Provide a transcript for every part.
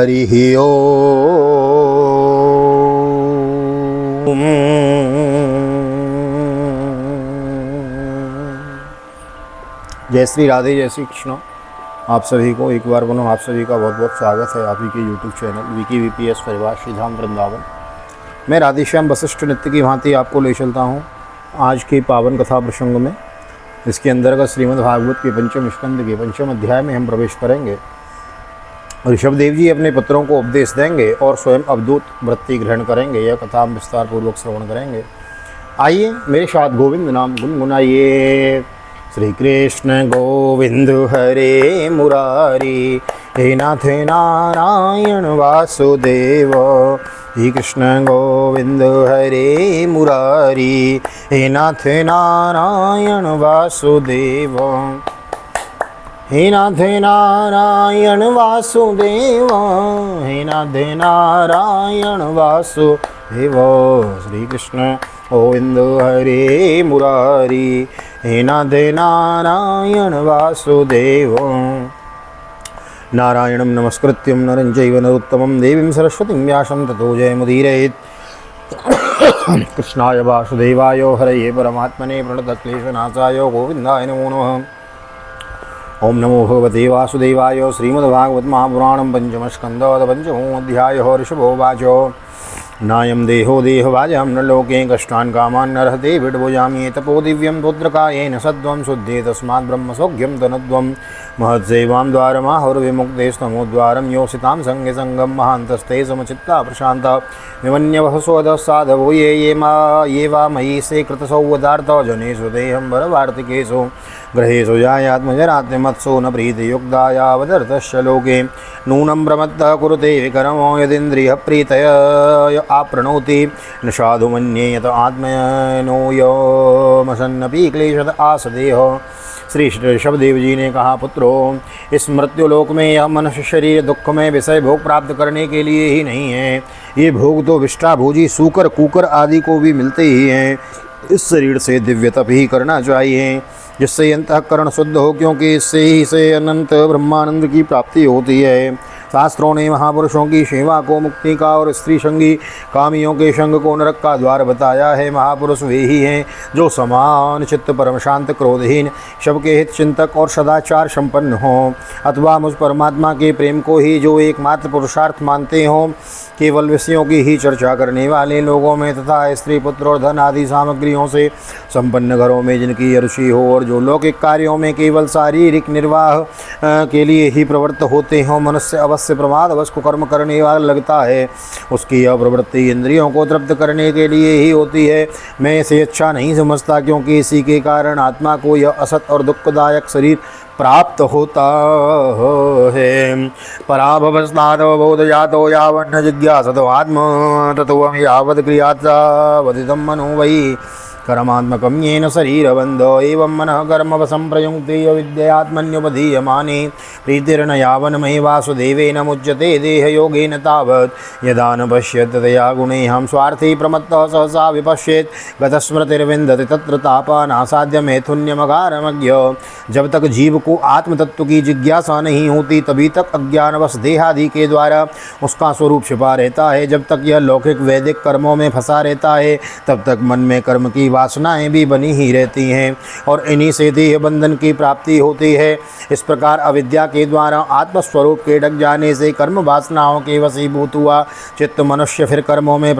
हरि ओम। जय श्री राधे, जय श्री कृष्ण। आप सभी को एक बार पुनः आप सभी का बहुत बहुत स्वागत है आप ही के यूट्यूब चैनल विकी वीपीएस परिवार श्रीधाम वृंदावन। मैं राधेश्याम वशिष्ठ नित्य की भांति आपको ले चलता हूँ आज की पावन कथा प्रसंग में। इसके अंतर्गत श्रीमद् भागवत के पंचम स्कंद के पंचम अध्याय में हम प्रवेश करेंगे। ऋषभदेव जी अपने पुत्रों को उपदेश देंगे और स्वयं अवधूत वृत्ति ग्रहण करेंगे। यह कथा हम विस्तार पूर्वक श्रवण करेंगे। आइए मेरे साथ गोविंद नाम गुनगुनाइए। श्री कृष्ण गोविंद हरे मुरारी, हे नाथ नारायण वासुदेव। श्री कृष्ण गोविंद हरे मुरारी, हे नाथ नारायण वासुदेव। हे नाथ नारायण वासुदेव, हे नाथ नारायण वासुदेव। श्री कृष्ण गोविंद हरे मुरारी, हे नाथ नारायण वासुदेव। नारायणं नमस्कृत्यं नरं चैव नरोत्तमं देवीं सरस्वतीं व्यासं ततो जयमुदीरयेत्। कृष्णाय वासुदेवाय हरये परमात्मने प्रणतक्लेशनाशाय गोविन्दाय नमो नमः। ओम नमो भगवते वासुदेवाय। श्रीमद्भागवत महापुराणं पंचमस्कन्धः पंचमो अध्यायः। ऋषभोवाच नायं देहो देहवाजं न लोके कष्टान् कामान् नरहते विड्भुजामि तपो दिव्यं पुत्रकायेन सद्वं शुद्धे तस्मात् ब्रह्मसौख्यं तनद्वं महत्सेवां द्वारमाहुर्विमुक्तेस्तमोद्वारं योषितां संगे संगं महान्तस्ते समचित्ता प्रशान्त विमन्यवः स्वदः साधवो ये वा मयि से कृतसौवदार्थ जनेषु देहं वरवार्तिकेषु ग्रहेषु जायात्मजरात्मत्सो न प्रीतियुक्तायावदर्थश्च लोके नूनं प्रमत्तः कुरुते विकर्मो यदिन्द्रियप्रीतय आपृणोति न साधु मन्ये यत आत्मनो यमसन्नपि क्लेशत आसदेह। श्री ऋषभदेव जी ने कहा, पुत्रों, इस मृत्युलोक में यह मनुष्य शरीर दुख में विषय भोग प्राप्त करने के लिए ही नहीं है। ये भोग तो विष्टाभोजी सूकर कुकर आदि को भी मिलते ही हैं। इस शरीर से दिव्य तप ही करना चाहिए जिससे अंतःकरण शुद्ध हो, क्योंकि इससे ही से अनंत ब्रह्मानंद की प्राप्ति होती है। शास्त्रों ने महापुरुषों की सेवा को मुक्ति का और स्त्री संगी कामियों के संग को नरक का द्वार बताया है। महापुरुष वे ही हैं जो समान चित्त, परम शांत, क्रोधहीन, सबके हित चिंतक और सदाचार संपन्न हों, अथवा मुझ परमात्मा के प्रेम को ही जो एकमात्र पुरुषार्थ मानते हों। केवल विषयों की ही चर्चा करने वाले लोगों में तथा स्त्री पुत्र और धन आदि सामग्रियों से संपन्न घरों में जिनकी रुचि हो और जो लौकिक कार्यों में केवल शारीरिक निर्वाह के लिए ही प्रवृत्त होते हों, मनुष्य अवश्य प्रमादवश को कर्म करने वाला लगता है। उसकी यह प्रवृत्ति इंद्रियों को तृप्त करने के लिए ही होती है। मैं इसे अच्छा नहीं समझता, क्योंकि इसी के कारण आत्मा को यह असत और दुखदायक शरीर प्राप्त होता है। पराभवस्नादवबोध जातो यावन्न जिज्ञासतो आत्म तत्त्वं यावत् क्रियात्सावधितं मनो वै कर्मात्मकं येन शरीरबन्धो एवं मनः कर्मवशं प्रयुङ्क्ते विद्यात्मन्युपधीयमाने प्रीतिर्न यावन्मयि वासुदेवेन मुच्यते देहयोगेन तावत् यदा न पश्येत् तया गुणेऽहं स्वार्थी प्रमत्तः सहसा विपश्येत् गतस्मृतिर्विन्दति तत्र तापानासाद्य मैथुन्यमकारमज्ञ। जब तक जीव को आत्म तत्व की जिज्ञासा नहीं होती तभी तक अज्ञानवश देहादि के द्वारा उसका स्वरूप छिपा रहता है। जब तक यह लौकिक वैदिक कर्मों में फंसा रहता है तब तक मन में कर्म की वासनाएं भी बनी ही रहती हैं और इन्हीं से देह बंधन की प्राप्ति होती है। इस प्रकार अविद्या के द्वारा आत्मस्वरूप के ढक जाने से कर्म वासनाओं के वशीभूत हुआ चित्त मनुष्य फिर कर्मों में ही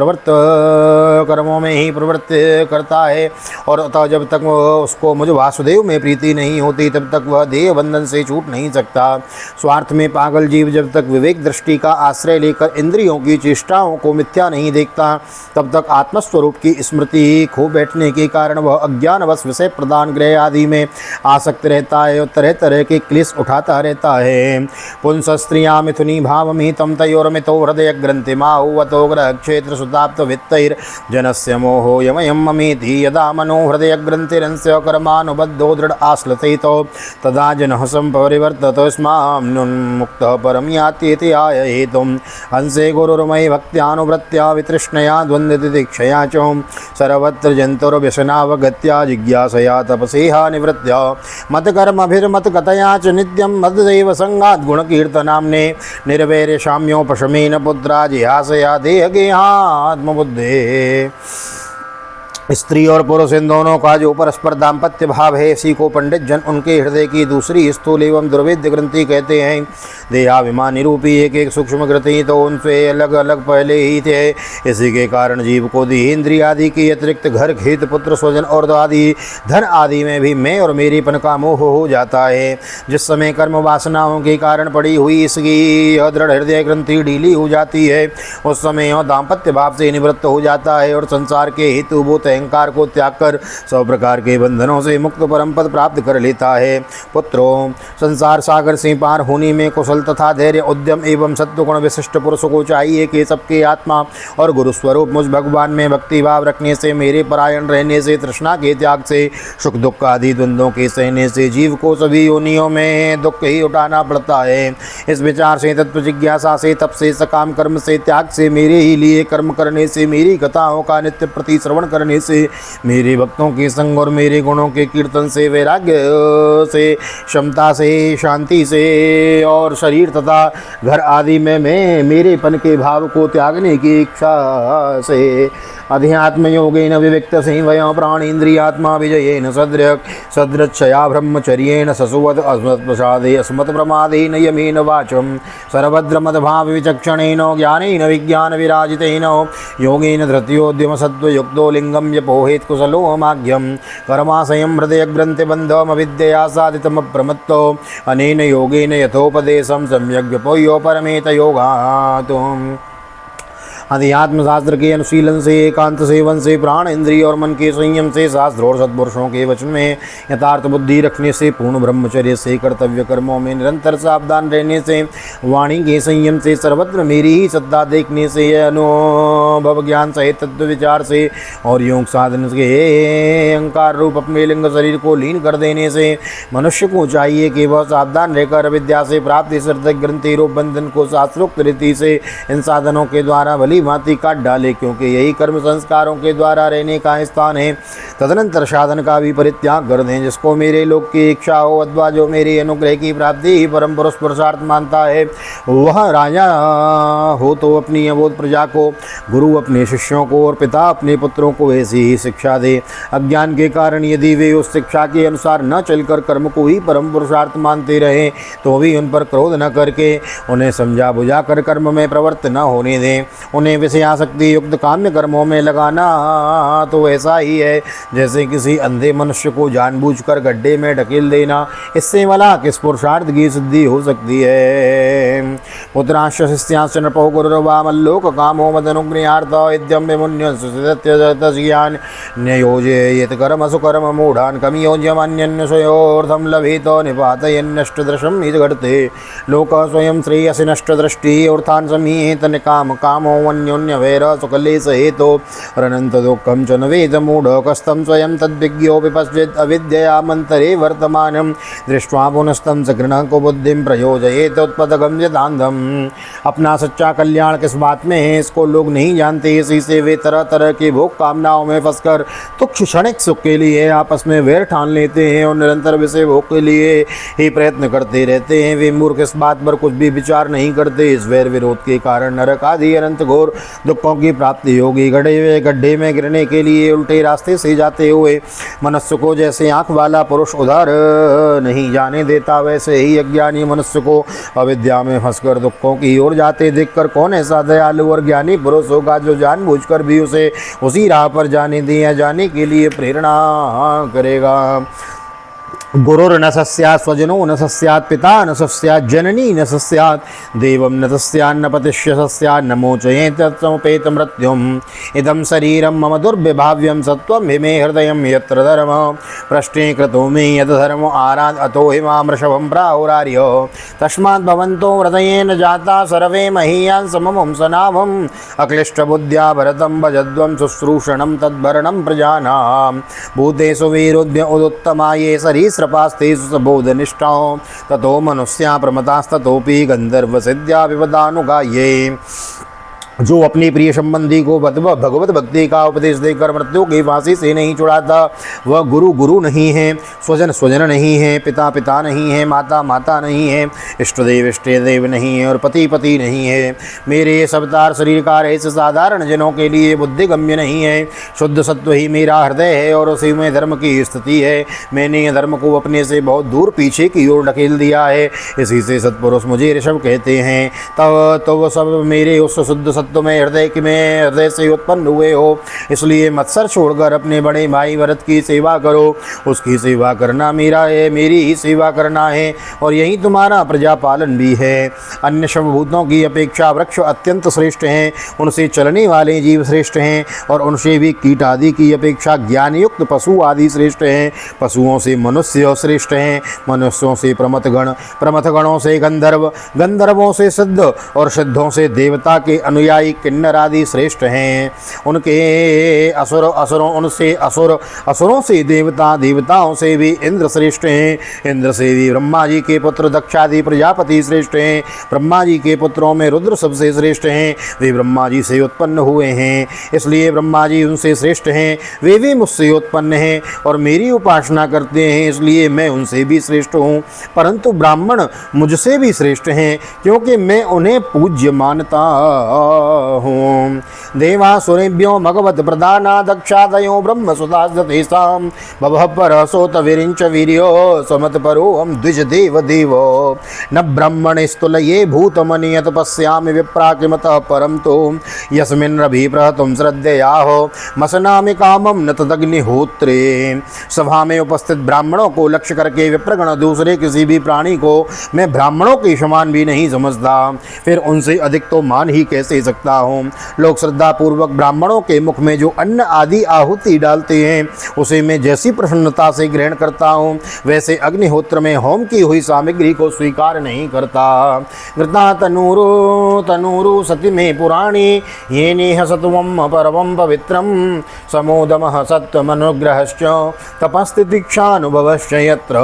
प्रवृत्त करता है। और अतः जब तक उसको मुझ वासुदेव में प्रीति नहीं होती तब तक वह देह बंधन से छूट नहीं सकता। स्वार्थ में पागल जीव जब तक विवेक दृष्टि का आश्रय लेकर इंद्रियों की चेष्टाओं को मिथ्या नहीं देखता तब तक आत्मस्वरूप की स्मृति खो बैठने के कारण वह अज्ञानवश विषय प्रदान ग्रह आदि में आसक्त रहता है और तरह तरह के क्लेश उठाता रहता है। पुंस स्त्रियां मिथुनी भावमिहितं तयोर्मितो हृदय ग्रंथिमाहुवतो ग्रह क्षेत्र सुताप्त वित्तैर् जनस्य मोहो यमयं ममेति यदा मनो हृदय ग्रंथिरंस्य कर्मानुबद्धो दृढ़ आश्लषितो तदा जनः संपरिवर्ततो स्मान्मुक्तः परं यात्येति आयहेतुं हंसे गुरुर्मयि भक्त्यानुवृत्त्या वितृष्णया द्वन्द्वतितिक्षया च सर्वत्र जन्तुर व्यसनावगत्या जिज्ञासया तपसेहा निवृत्य मत्कर्मभिर्मत कथया च नित्यं मद्दैव संगात् गुणकीर्तनाम्ने निर्वैर्य शाम्योपशमेन पुत्रा जिहासया देहगेहात्मबुद्धे। स्त्री और पुरुष इन दोनों का जो परस्पर दाम्पत्य भाव है, इसी को पंडित जन उनके हृदय की दूसरी स्थूल एवं दुर्वेद्य ग्रंथि कहते हैं। देहाभिमानी रूपी एक एक सूक्ष्म ग्रंथि तो उनसे अलग अलग पहले ही थे। इसी के कारण जीव को देह इंद्रिय आदि के अतिरिक्त घर, खेत, पुत्र, स्वजन और आदि धन आदि में भी मैं और मेरीपन का मोह हो जाता है। जिस समय कर्म वासनाओं के कारण पड़ी हुई इसकी दृढ़ हृदय ग्रंथि ढीली हो जाती है, उस समय यह दाम्पत्य भाव से निवृत्त हो जाता है और संसार के हेतुभूत अहंकार को त्याग कर सब प्रकार के बंधनों से मुक्त परम पद प्राप्त कर लेता है। पुत्रों, संसार सागर से पार होने में कुशल तथा धैर्य, उद्यम एवं सत्वगुण विशिष्ट पुरुष को चाहिए कि सबके आत्मा और गुरु स्वरूप मुझ भगवान में भक्ति भाव रखने से, मेरे परायण रहने से, तृष्णा के त्याग से, सुख दुख आदि द्वंद्वों के सहने से जीव को सभी योनियों में दुख ही उठाना पड़ता है। इस विचार से, तत्व जिज्ञासा से, तप से, सकाम कर्म से, त्याग से, मेरे ही लिए कर्म करने से, मेरी कथाओं का नित्य प्रति श्रवण करने से, मेरे भक्तों के संग और मेरे गुणों के कीर्तन से, वैराग्य से, क्षमता से, शांति से और शरीर तथा घर आदि में मैं मेरेपन के भाव को त्यागने की इच्छा से, अध्यात्म योगेन विविक्त संवय प्राणेन्द्रियात्मा विजयेन सदृच्छया ब्रह्मचर्येण ससुवद अस्मत्प्रसादे अस्मत् प्रमादेन यमेन वाचम सर्वद्रमद्भाव विचक्षणेन ज्ञानेन विज्ञान विराजितेन योगेन धृत्योद्यम सत्वयुक्तो लिंगम यपोहेत कुशलो माघ्यम कर्माशयं हृदय ग्रंथिबंधम अविद्यया साधितमप्रमत्तो अनेन योगेन यथोपदेशं सम्यग् व्यपोयो परमेत योगात्। अध्यात्म शास्त्र के अनुशीलन से, एकांत सेवन से, प्राण इंद्रिय और मन के संयम से, शास्त्र और सद्पुरुषों के वचन में यथार्थ बुद्धि रखने से, पूर्ण ब्रह्मचर्य से, कर्तव्य कर्मों में निरंतर सावधान रहने से, वाणी के संयम से, सर्वत्र मेरी ही सत्ता देखने से, अनुभव ज्ञान सहित तत्व विचार से और योग साधन से अहंकार रूप अपने लिंग शरीर को लीन कर देने से मनुष्य को चाहिए कि वह सावधान रहकर विद्या से प्राप्त इस हृदय ग्रंथि रूप बंधन को शास्त्रोक्त रीति से इन साधनों के द्वारा भली भांति काट डाले, क्योंकि यही कर्म संस्कारों के द्वारा रहने का स्थान है। तदनंतर साधन का भी परित्याग कर दें। जिसको मेरे लोक की इच्छा हो अथवा जो मेरे अनुग्रह की प्राप्ति ही परम पुरुष पुरुषार्थ मानता है, वह राजा हो तो अपनी अबोध प्रजा को, गुरु अपने शिष्यों को और पिता अपने पुत्रों को ऐसी ही शिक्षा दे। अज्ञान के कारण यदि वे उस शिक्षा के अनुसार न चलकर कर्म को ही परम पुरुषार्थ मानते रहे तो भी उन पर क्रोध न करके उन्हें समझा बुझा कर कर्म में प्रवृत्त न होने दें। उन्हें विषयासक्ति युक्त काम्य कर्मों में लगाना तो ऐसा ही है जैसे किसी अंधे मनुष्य को जानबूझकर गड्ढे में ढकेल देना। इससे भला किस पुरुषार्थ की सिद्धि हो सकती है। पुत्रांश शिष्यांश नृपो गुरुर्वामल्लोक कामो मदनुग्रहार्थ इद्यम विमुन्यज्ञान न्ययोजयेत कर्म सुकर्म मूढ़ान कमियोज्यमन्यन्यसयोर्धम लभेतो निपातयन्नष्टदृशम हि घटते लोक स्वयं श्रेयसि नष्टदृष्टि अर्थान समीहेत निकाम कामो अन्योन्य वैर सुकलेश हेतो रनंत दुःखम च न वेद मूढ़ कस्तं स्वयं तद्विज्ञो विपश्चित् अविद्यया मंतरे वर्तमानं दृष्ट्वा पुनस्तं सकृणः को बुद्धिं प्रयोजयेत उत्पदगम यदान्धम। अपना सच्चा कल्याण किस बात में है इसको लोग नहीं जानते। इसी से वे तरह तरह की भोग कामनाओं में फंसकर तुच्छ क्षणिक सुख के लिए आपस में वैर ठान लेते हैं और निरंतर विषय भोग के लिए ही प्रयत्न करते रहते हैं। वे मूर्ख इस बात पर कुछ भी विचार नहीं करते। इस वैर विरोध के कारण नरक आदि अनंत घोर दुखों की प्राप्ति होगी। गड़े हुए गड्ढे में गिरने के लिए उल्टे रास्ते से जाते हुए मनुष्य को जैसे आंख वाला पुरुष उधर नहीं जाने देता, वैसे ही अज्ञानी मनुष्य को अविद्या में फंसकर दुखों की ओर जाते देखकर कौन ऐसा दयालु और ज्ञानी पुरुष होगा जो जानबूझकर भी उसे उसी राह पर जाने दिया जाने के लिए प्रेरणा करेगा। गुरुर न सस्यात् स्वजनो न सस्यात् पिता न सस्यात् जननी न सस्यात् देवं न सस्यान्न पतिष्य सस्यात् न मोचयेत् तत्समुपेत मृत्युम् इदं शरीरं मम दुर्विभाव्यं सत्वं हि मे हृदयं यत्र धर्म पृष्ठे कृतो मे यद् धर्म आराध अतो हि मां वृषभं प्राहुरार्य तस्मात् भवन्तो हृदयेन जाता सर्वे महीयान् सममं सनाभम् अक्लिष्टबुद्ध्या भरतं भजध्वं शुश्रूषणं तद्भरणं प्रजानां भूतेषु वीरोद्य उदुत्तमाये सरीसृपास्तेषु सबोधनिष्ठाः ततो मनुष्या प्रमतास्ततोऽपि गन्धर्वसिद्ध्या विपदानुगाये। जो अपने प्रिय संबंधी को भगवत भक्ति का उपदेश देकर मृत्यु की फांसी से नहीं छुड़ाता, वह गुरु गुरु नहीं है, स्वजन स्वजन नहीं है, पिता पिता नहीं है, माता माता नहीं है, इष्ट देव नहीं है और पति पति नहीं है। मेरे ये सबतार शरीर का ऐसे साधारण जनों के लिए बुद्धि गम्य नहीं है। शुद्ध सत्व ही मेरा हृदय है और उसी में धर्म की स्थिति है। मैंने यह धर्म को अपने से बहुत दूर पीछे की ओर ढकेल दिया है। इसी से सत्पुरुष मुझे ऋषभ कहते हैं। तब तो वह सब मेरे उस शुद्ध तुम्हें हृदय से उत्पन्न हुए हो, इसलिए मत्सर छोड़कर अपने बड़े भाई भरत की सेवा करो। उसकी सेवा करना मेरा है, मेरी ही सेवा करना है और यही तुम्हारा प्रजापालन भी है। अन्य सर्वभूतों की अपेक्षा वृक्ष अत्यंत श्रेष्ठ हैं, उनसे चलने वाले जीव श्रेष्ठ हैं और उनसे भी कीट आदि की अपेक्षा ज्ञानयुक्त पशु आदि श्रेष्ठ हैं। पशुओं से मनुष्य श्रेष्ठ हैं, मनुष्यों से प्रमथगण, प्रमथगणों से गंधर्व, गंधर्वों से सिद्ध और सिद्धों से देवता के अनुयायी किन्नर आदि श्रेष्ठ हैं। उनके असुरों से देवता, देवताओं से भी इंद्र श्रेष्ठ हैं। इंद्र से भी ब्रह्मा जी के पुत्र दक्षादि प्रजापति श्रेष्ठ हैं। ब्रह्मा जी के पुत्रों में रुद्र सबसे श्रेष्ठ हैं, वे ब्रह्मा जी से उत्पन्न हुए हैं, इसलिए ब्रह्मा जी उनसे श्रेष्ठ हैं। वे भी मुझसे उत्पन्न हैं और मेरी उपासना करते हैं, इसलिए मैं उनसे भी श्रेष्ठ हूँ। परंतु ब्राह्मण मुझसे भी श्रेष्ठ हैं, क्योंकि मैं उन्हें पूज्य मानता हूँ। देवासुरेभ्यो भगवत प्रदाना दक्षादयो ब्रह्म सुदास्तेषां भवः परसोत विरिंच वीर्यो समत परो हम द्विज देव देवो न ब्रह्मणे स्तुलये भूतमनियत पश्यामि विप्राकिमतः परम तो यस्मिन् रभि प्रहतुं श्रद्धयाहो मसनामि कामं न तदग्निहोत्रे। सभा में उपस्थित ब्राह्मणों को लक्ष्य करके विप्रगण दूसरे किसी भी प्राणी को मैं ब्राह्मणों के समान भी नहीं समझता, फिर उनसे अधिक तो मान ही कैसे सकता हूँ। लोग श्रद्धा पूर्वक ब्राह्मणों के मुख में जो अन्न आदि आहुति डालते हैं उसे मैं जैसी प्रसन्नता से ग्रहण करता हूँ, वैसे अग्निहोत्र में होम की हुई सामग्री को स्वीकार नहीं करता। घृता तनूरु सति में पुराणी ये नेह सत्वम परमं पवित्रम समोदमः सत्वमनुग्रहश्च तपस्तितिक्षानुभवश्च यत्र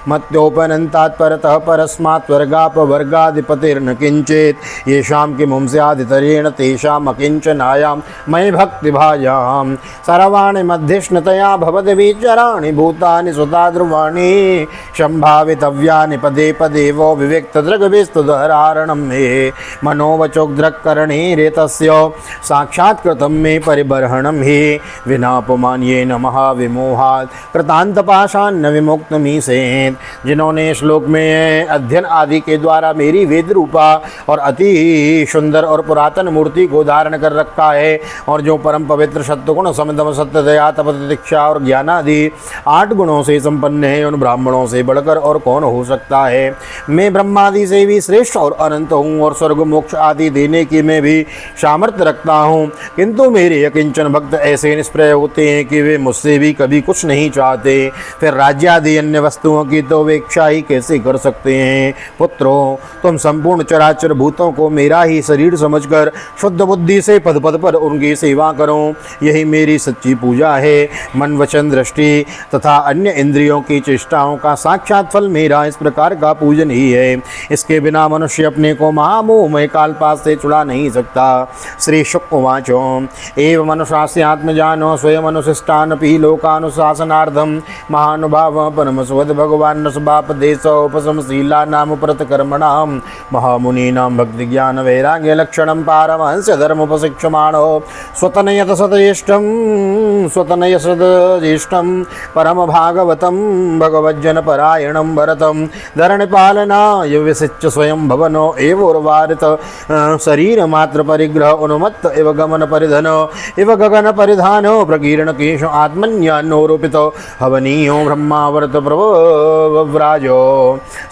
मत्योपनन्तात् परतः परस्मात् वर्गापवर्गाधिपतिर्न किंचित् येषां किमुं स्यादितरेण तेषाम् अकिंचनायां मयि भक्तिभाजां सर्वाणि मध्यष्णतया भवति विचराणि भूतानि सुता ध्रुवाणि संभावितव्यानि पदे पदे वो विवेक्तदृग्भिस्तुदहरारणं मे मनोवचोग्द्रक्करणे रेतस्य साक्षात्कृतं मे परिबर्हणं हि विनापमान्येन महाविमोहात् कृतान्तपाशान्न विमुक्तमीसेत्। जिन्होंने श्लोक में अध्ययन आदि के द्वारा मेरी वेद रूपा और अति सुंदर और पुरातन मूर्ति को धारण कर रखा है और जो परम पवित्र सत्वगुण समदम सत्य दया तप दीक्षा और ज्ञान आदि 8 गुणों से संपन्न है, उन ब्राह्मणों से बढ़कर और कौन हो सकता है। मैं ब्रह्मादि से भी श्रेष्ठ और अनंत हूँ और स्वर्ग मोक्ष आदि देने की मैं भी सामर्थ्य रखता हूँ, किंतु मेरे अकिंचन भक्त ऐसे निष्प्रय होते हैं कि वे मुझसे भी कभी कुछ नहीं चाहते, फिर राज्य आदि अन्य वस्तुओं की तो वे इच्छा ही कैसे कर सकते हैं। पुत्रों, तुम संपूर्ण चराचर भूतों को मेरा ही शरीर समझकर शुद्ध बुद्धि से पद पद पर उनकी सेवा करो, यही मेरी सच्ची पूजा है। मन वचन दृष्टि तथा अन्य इंद्रियों की चेष्टाओं का साक्षात फल मेरा इस प्रकार का पूजन ही है। इसके बिना मनुष्य अपने को महामोहमय कालपास से छुड़ा नहीं सकता। श्री शुक उवाचो एव मनुष्यास्य आत्मजानो स्वयं अनुशिष्टानपि लोकानुशासनार्थम महानुभाव परमसुवद भगवान रसबापदेशोपशमशीला नाम प्रतकर्मणाम महामुनीनां भक्ति ज्ञान वैराग्य लक्षणं पारमहंस धर्मोपशिक्षमाणो स्वतनयत सदज्येष्ठं परम भागवतं भगवज्जन परायणं भरतं धरणिपालनाय विसिच्य स्वयं भवनो एवोर्वारित शरीर मात्र परिग्रह उन्मत्त इव गमन परिधन इव गगन परिधानो प्रकीर्ण केश आत्मन्यानोरूपित हवनीयो ब्रह्मावर्त प्रव्राजो।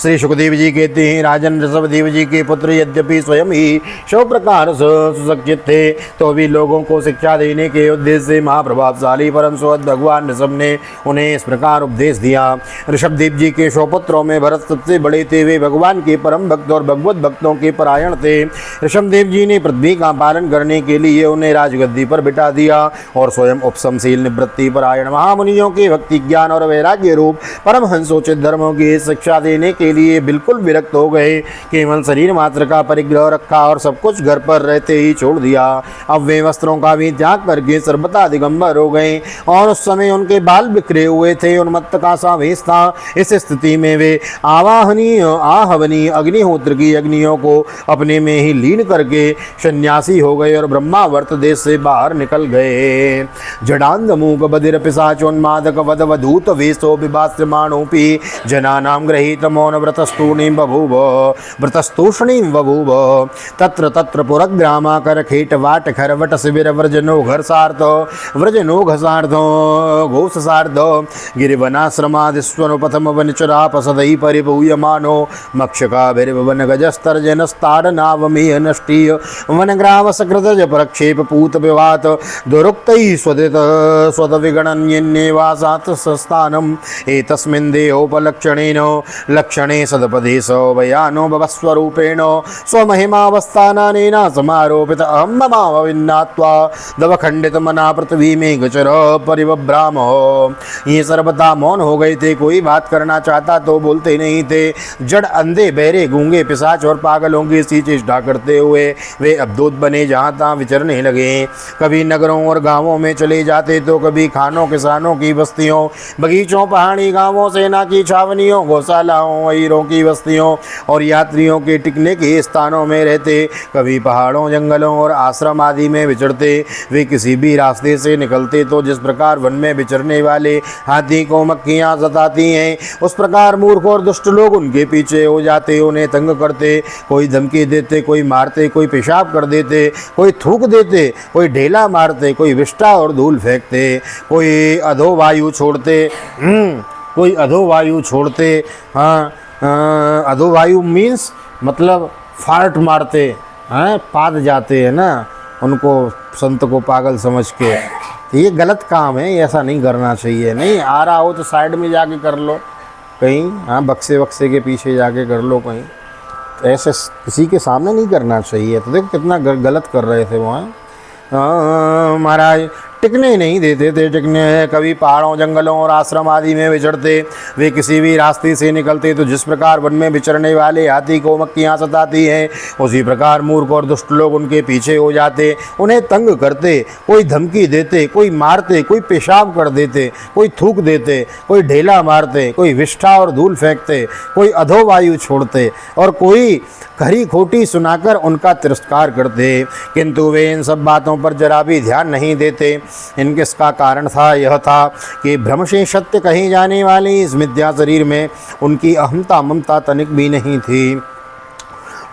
श्री सुखदेव जी कहते हैं, राजन ऋषभदेव जी के पुत्र यद्यपि स्वयं ही सब प्रकार सुशिक्षित थे, तो भी लोगों को शिक्षा देने के उद्देश्य से महाप्रभावशाली परम सुवद भगवान ऋषभ ने उन्हें इस प्रकार उपदेश दिया। ऋषभदेव जी के 100 पुत्रों में भरत सबसे बड़े थे, वे भगवान के परम भक्त और भगवत भक्तों के परायण थे। ऋषभदेव जी ने पृथ्वी का पालन करने के लिए उन्हें राजगद्दी पर बिठा दिया और स्वयं उपशमशील निवृत्ति परायण महामुनियों के भक्ति ज्ञान और वैराग्य रूप परमहंसोचित धर्मों की शिक्षा देने के लिए बिल्कुल विरक्त हो गए। केवल शरीर मात्र का परिग्रह रखा और सब कुछ घर पर पर रहते ही छोड़ दिया। अब वे वस्त्रों का भी त्याग करके सर्वथा दिगंबर हो गए और उस समय उनके बाल बिखरे हुए थे, उन्मत्त का सा वेश था। इस स्थिति में वे आहवनीय अग्निहोत्र की अग्नियों को अपने में ही लीन करके सन्यासी हो गए और ब्रह्मावर्त देश से बाहर निकल गए। जडांध मूक बधिर पिशाचोन्मादक वधवधूत वेशो विभास्यमाणोपि जनानां गृहीत मौन व्रतस्तूणीं बभूव व्रतस्तूष्णीं बभूव तत्र तत्र पुरग्रामाकर खेट वाट खरवट शिविर व्रजनो घसार्थ घोषसार्ध गिरिवनाश्रमादिस्वनुपथम वनचरापसदै परिपूयमानो मक्षकाभिर्वन गजस्तर्जनस्ताडनावमेय नष्टीय वनग्रावसकृतज प्रक्षेप पूत विवात दुरुक्तैः स्वदविगणन्यन्येवासात् स्थानम् एतस्मिन् देहोपलक्षणेन लक्षणे सदपदे सवयानो भवस्वरूपेण स्वमहिमावस्थानेन समारोपित अहं ममाविन्नात्वा दवखंडित मना पृथ्वी में गचर परिव्राम। ये सर्वथा मौन हो गए थे, कोई बात करना चाहता तो बोलते नहीं थे। जड़ अंधे बहरे गूंगे पिशाच और पागलों की सी चेष्टा करते हुए वे अवधूत बने जहाँ तहाँ विचरने लगे। कभी नगरों और गांवों में चले जाते तो कभी खानों किसानों की बस्तियों बगीचों पहाड़ी गांवों सेना की छावनियों गौशालाओं अहीरों की बस्तियों और यात्रियों के टिकने के स्थानों में रहते। कभी पहाड़ों जंगलों और आश्रम आदि में विचरते। वे किसी भी रास्ते से निकलते तो जिस प्रकार वन में विचरने वाले हाथी को मक्खियाँ सताती हैं उस प्रकार मूर्ख और दुष्ट लोग उनके पीछे हो जाते, उन्हें तंग करते। कोई धमकी देते, कोई मारते, कोई पेशाब कर देते, कोई थूक देते, कोई ढेला मारते, कोई विष्ठा और धूल फेंकते, कोई अधोवायु छोड़ते। हाँ, अधोवायु मीन्स मतलब फार्ट मारते हैं, पाद जाते हैं ना, उनको संत को पागल समझ के। ये गलत काम है, ऐसा नहीं करना चाहिए। नहीं आ रहा हो तो साइड में जाके कर लो कहीं, हाँ बक्से वक्से के पीछे जाके कर लो कहीं, ऐसे किसी के सामने नहीं करना चाहिए। तो देखो कितना गलत कर रहे थे वहाँ। महाराज टिकने नहीं देते थे। टिकने कभी पहाड़ों जंगलों और आश्रम आदि में विचरते। वे किसी भी रास्ते से निकलते तो जिस प्रकार वन में विचरने वाले हाथी को मक्खियाँ सताती हैं उसी प्रकार मूर्ख और दुष्ट लोग उनके पीछे हो जाते, उन्हें तंग करते, कोई धमकी देते, कोई मारते, कोई पेशाब कर देते, कोई थूक देते, कोई ढेला मारते, कोई विष्ठा और धूल फेंकते, कोई अधोवायु छोड़ते और कोई खरी खोटी सुनाकर उनका तिरस्कार करते। किंतु वे इन सब बातों पर जरा भी ध्यान नहीं देते। इसका कारण यह था कि भ्रम से सत्य कही जाने वाली इस मिथ्या शरीर में उनकी अहमता ममता तनिक भी नहीं थी।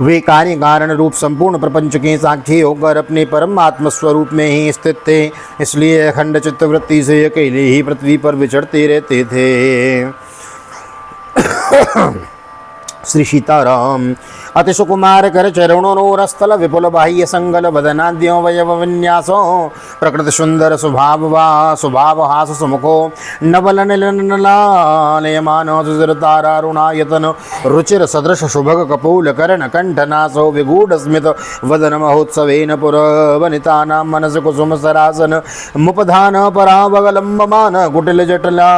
वे कार्य कारण रूप संपूर्ण प्रपंच के साक्षी होकर अपने परमात्म स्वरूप में ही स्थित थे, इसलिए अखंड चित्तवृत्ति से अकेले ही पृथ्वी पर विचरते रहते थे। श्री सीताराम। अति सुकुमार कर चरणोरस्थल विपुल बाह्य संगल बदनाद्यो वयव विन्यासो प्रकृति सुंदर स्वभाव हास सुमुखो नवल निलनलालयमान तारारुणायतन रुचिर सदृश शुभग कपूल कर्ण कंठनासो विगूढ़ स्मित वदन महोत्सवेन पुरवनितानां मनस कुसुम सरासन मुपधान परावगलंबमान कुटिल जटला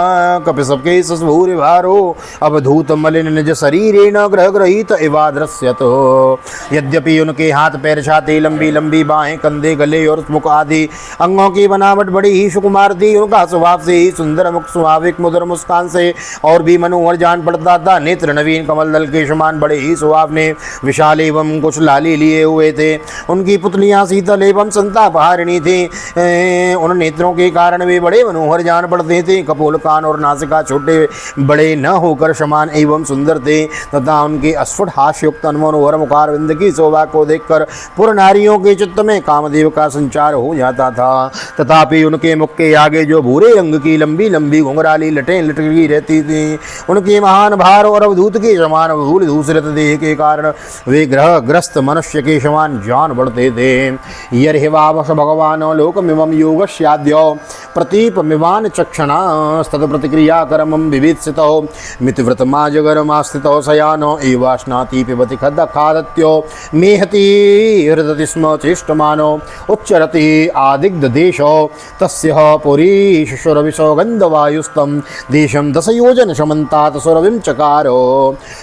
कपिसकेश सूर्य भारो अवधूत मलिन निज शरीरेण ग्रह ग्रहीत इवादृश्य। यद्यपि उनके हाथ पैर छाती लंबी लंबी बाहें कंधे गले और मुख आदि अंगों की बनावट बड़ी ही सुकुमार थी, उनका स्वभाव से ही सुंदर मुख स्वाभाविक मधुर मुस्कान से और भी मनोहर जान पड़ता था। नेत्र नवीन कमल दल के समान बड़े ही सुहावने विशाल एवं कुछ लाली लिए हुए थे। उनकी पुतलियां शीतल एवं संतापहारिणी थी। उन नेत्रों के कारण वे बड़े मनोहर जान पड़ते थे। कपोल कान और नासिका छोटे बड़े न होकर समान एवं सुंदर थे तथा उनके अस्फुट हास्युक्त मनोहर मुखारविंद की शोभा को देखकर पूर्ण नारियों के चित्त में कामदेव का संचार हो जाता था। तथापि उनके मुख के आगे जो भूरे रंग की लंबी लंबी घुंघराली लटें लटकी रहती थी, उनके महान भार और अवधूत के समान धूल धूसरित देह के कारण वे ग्रह ग्रस्त मनुष्य के समान जान बढ़ते थे। यर्हिवावश भगवान लोकमिमं योगस्याद्यो प्रतीपमिवान चक्षणास्तत्प्रतिक्रिया करमं विभीत्सितो मितव्रतमाजगरमास्थितो शयानो एवाश्नाति पिबति खादत्यो मेहति हृदति स्म चेष्टमानो उच्चरति आदिग्धदेशो तस्य पुरीश सुरविशो गंधवायुस्तं देशम दशयोजन समन्तात सुरविम चकारो।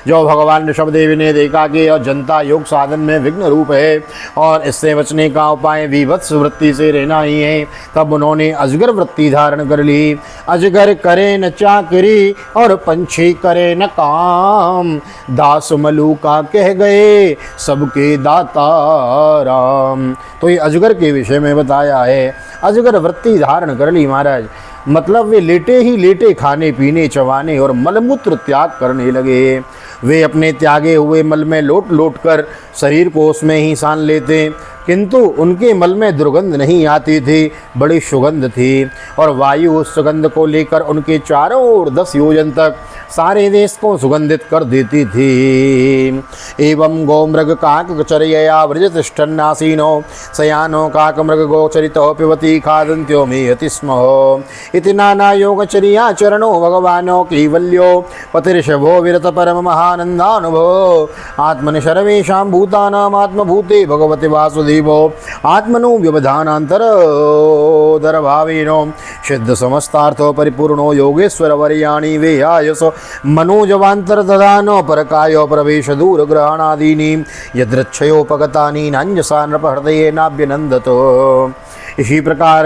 जो भगवान ऋषभदेव ने देखा कि जनता योग साधन में विघ्न रूप है और इससे बचने का उपाय विभत्स वृत्ति से रहना ही है, तब उन्होंने अजगर वृत्ति धारण कर ली। अजगर करे न चाकरी और पंछी करे न काम, दास मलूका कह गए सबके दाता राम। तो ये अजगर के विषय में बताया है। अजगर वृत्ति धारण कर ली महाराज, मतलब वे लेटे ही लेटे खाने पीने चबाने और मलमूत्र त्याग करने लगे। वे अपने त्यागे हुए मल में लोट लोट कर शरीर को उसमें ही सान लेते, किंतु उनके मल में दुर्गंध नहीं आती थी, बड़ी सुगंध थी और वायु उस सुगंध को लेकर उनके चारों ओर 10 योजन तक सारे देश को सुगंधित कर देती थी। एवं गौमृग काकचर्यया व्रजतिष्ठन्नासीनो शयानो काकमृग गोचरितो पिबति खादन्त्यो मेहति स्म इति नाना योगचर्या चरणो भगवानो कैवल्यो पतिर्षभो विरत परम महानंदानुभवो आत्मनि सर्वेषां भूतानाम् आत्मभूते भगवते वासुदेवो आत्मनो व्यवधानान्तरो भावेनो सिद्ध समस्तार्थो परिपूर्णो योगेश्वर वर्याणि वेहायस मनोजवांतर ददानो परकायो प्रवेश दूर ग्रहणादीनि यदृच्छयोपगतानि नान्यसा नृप हृदये नाभ्यनंदतो। इसी प्रकार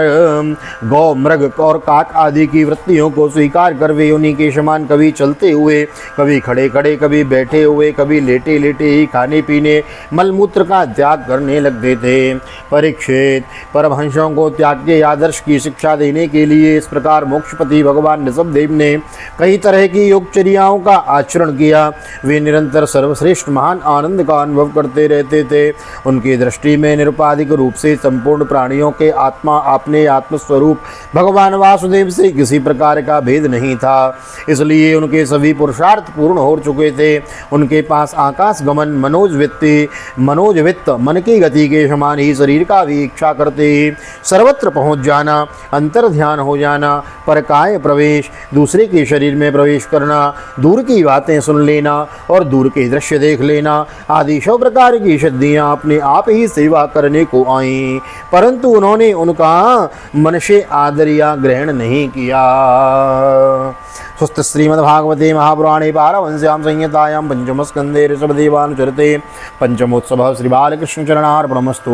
गौ मृग और काक आदि की वृत्तियों को स्वीकार कर वे उन्हीं के समान कभी चलते हुए, कभी खड़े खड़े, कभी बैठे हुए, कभी लेटे लेटे ही खाने पीने मलमूत्र का त्याग करने लगते थे। परीक्षित, परमहंसों को त्याग के आदर्श की शिक्षा देने के लिए इस प्रकार मोक्षपति भगवान ऋषभदेव ने कई तरह की योगचर्याओं का आचरण किया। वे निरंतर सर्वश्रेष्ठ महान आनंद का अनुभव करते रहते थे। उनकी दृष्टि में निरुपाधिक रूप से संपूर्ण प्राणियों के आत्मा अपने आत्मस्वरूप भगवान वासुदेव से किसी प्रकार का भेद नहीं था, इसलिए उनके सभी पुरुषार्थ पूर्ण हो चुके थे। उनके पास आकाश गमन, मनोजवित्त मन की गति के समान ही शरीर का भी इच्छा करते ही सर्वत्र पहुंच जाना, अंतर ध्यान हो जाना, परकाय प्रवेश, दूसरे के शरीर में प्रवेश करना, दूर की बातें सुन लेना और दूर के दृश्य देख लेना आदि 100 प्रकार की सिद्धियां अपने आप ही सेवा करने को आईं, परंतु उन्होंने उनका मन से आदर या ग्रहण नहीं किया। स्वस्थ श्रीमद्भागवते महापुराणे पारमहंस्यां संहितायां पंचम स्कंदे ऋषभदेवानुचरिते पंचमोत्सवः श्री बालकृष्ण चरणार्पणमस्तु।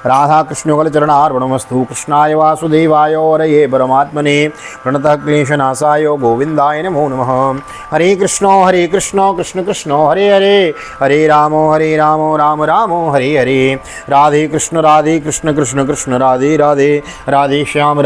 राधा कृष्णयुगल चरणार्पणमस्तु। कृष्णाय वासुदेवाय हरये परमात्मने प्रणतः क्लेशनाशाय गोविंदाय नमो नमः। हरे कृष्ण कृष्ण कृष्ण हरे हरे, हरे राम राम राम हरे हरे। राधे कृष्ण कृष्ण कृष्ण राधे राधे, राधे श्याम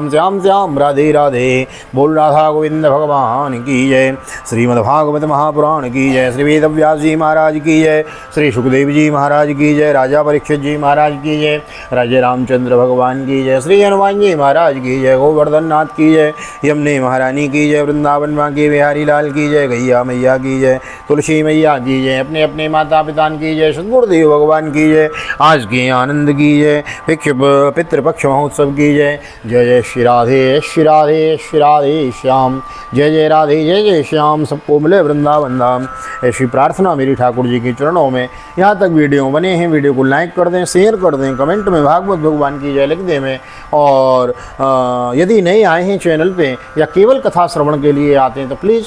श्याम श्याम राधे राधे। बोल राधा गोविंद भगवान की जय। श्रीमद्भागवत महापुराण की जय। श्री वेदव्यास जी महाराज की जय। श्री सुखदेव जी महाराज की जय। राजा परीक्षित जी महाराज की जय। राजे रामचंद्र भगवान की जय। श्री हनुमान जी महाराज की जय। गोवर्धन नाथ की जय। यमुने महारानी की जय। वृंदावन बांके बिहारी लाल की जय। गैया मैया की जय। तुलसी मैया की जय। अपने अपने माता पिता की जय। सद्गुरुदेव भगवान की जय। आज के आनंद की जय। पितृपक्ष महोत्सव की जय। जय जय श्री राधे श्री राधे श्री राधे श्याम। जय जय राधे जय जय श्याम। सबको मिले वृंदावन धाम, ऐसी प्रार्थना मेरी ठाकुर जी के चरणों में। यहाँ तक वीडियो बने हैं, वीडियो को लाइक कर दें, शेयर कर दें, कमेंट में भागवत भगवान की जय लिख दें में। और यदि नए आए हैं चैनल पे या केवल कथा श्रवण के लिए आते हैं तो प्लीज़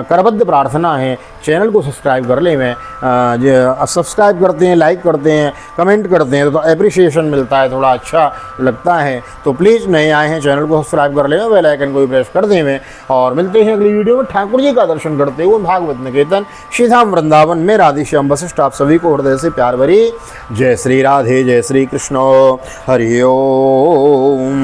करबद्ध प्रार्थना है चैनल को सब्सक्राइब कर लें में। सब्सक्राइब करते हैं, लाइक करते हैं, कमेंट करते हैं तो अप्रिसिएशन मिलता है, थोड़ा अच्छा लगता है। तो प्लीज़ नए आए हैं चैनल को सब्सक्राइब कर लें, बेल आइकन को भी प्रेस कर दें में। और मिलते हैं अगली वीडियो में ठाकुर जी का दर्शन करते हुए भागवत निकेतन श्रीधाम वृंदावन में। राधे श्याम वशिष्ठ आप सभी को हृदय से प्यार भरी जय श्री राधे, जय श्री कृष्ण, हरि ओम।